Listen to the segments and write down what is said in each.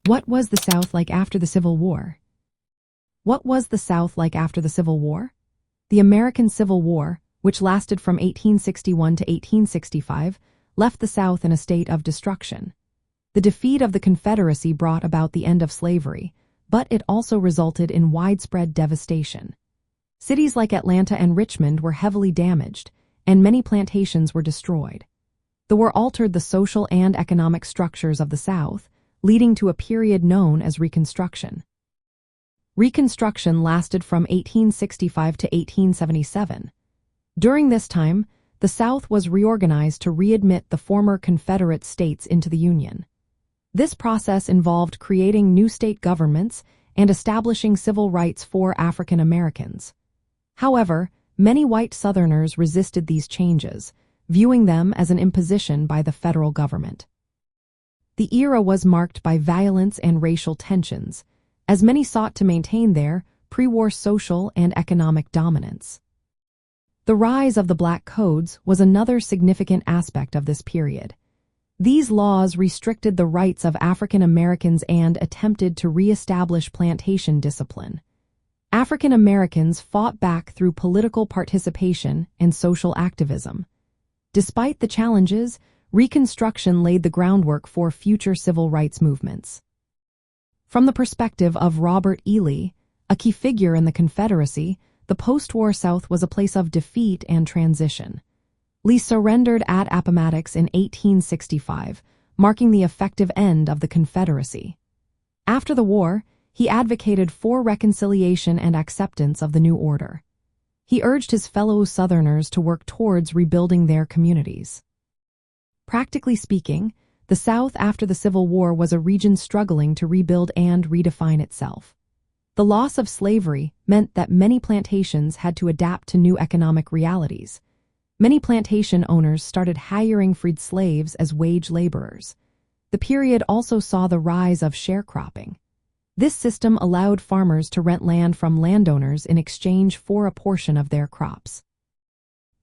What was the South like after the Civil War? What was the South like after the Civil War? The American Civil War, which lasted from 1861 to 1865, left the South in a state of destruction. The defeat of the Confederacy brought about the end of slavery, but it also resulted in widespread devastation. Cities like Atlanta and Richmond were heavily damaged, and many plantations were destroyed. The war altered the social and economic structures of the South, leading to a period known as Reconstruction. Reconstruction lasted from 1865 to 1877. During this time, the South was reorganized to readmit the former Confederate states into the Union. This process involved creating new state governments and establishing civil rights for African Americans. However, many white Southerners resisted these changes, viewing them as an imposition by the federal government. The era was marked by violence and racial tensions, as many sought to maintain their pre-war social and economic dominance. The rise of the Black Codes was another significant aspect of this period. These laws restricted the rights of African Americans and attempted to re-establish plantation discipline. African Americans fought back through political participation and social activism. Despite the challenges, Reconstruction laid the groundwork for future civil rights movements. From the perspective of Robert E. Lee, a key figure in the Confederacy, the post-war South was a place of defeat and transition. Lee surrendered at Appomattox in 1865, marking the effective end of the Confederacy. After the war, he advocated for reconciliation and acceptance of the new order. He urged his fellow Southerners to work towards rebuilding their communities. Practically speaking, the South after the Civil War was a region struggling to rebuild and redefine itself. The loss of slavery meant that many plantations had to adapt to new economic realities. Many plantation owners started hiring freed slaves as wage laborers. The period also saw the rise of sharecropping. This system allowed farmers to rent land from landowners in exchange for a portion of their crops.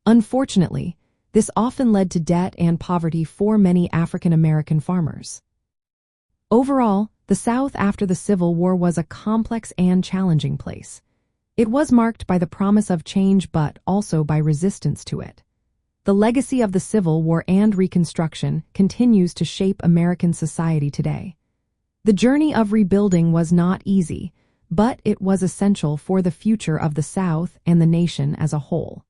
Unfortunately, this often led to debt and poverty for many African American farmers. Overall, the South after the Civil War was a complex and challenging place. It was marked by the promise of change but also by resistance to it. The legacy of the Civil War and Reconstruction continues to shape American society today. The journey of rebuilding was not easy, but it was essential for the future of the South and the nation as a whole.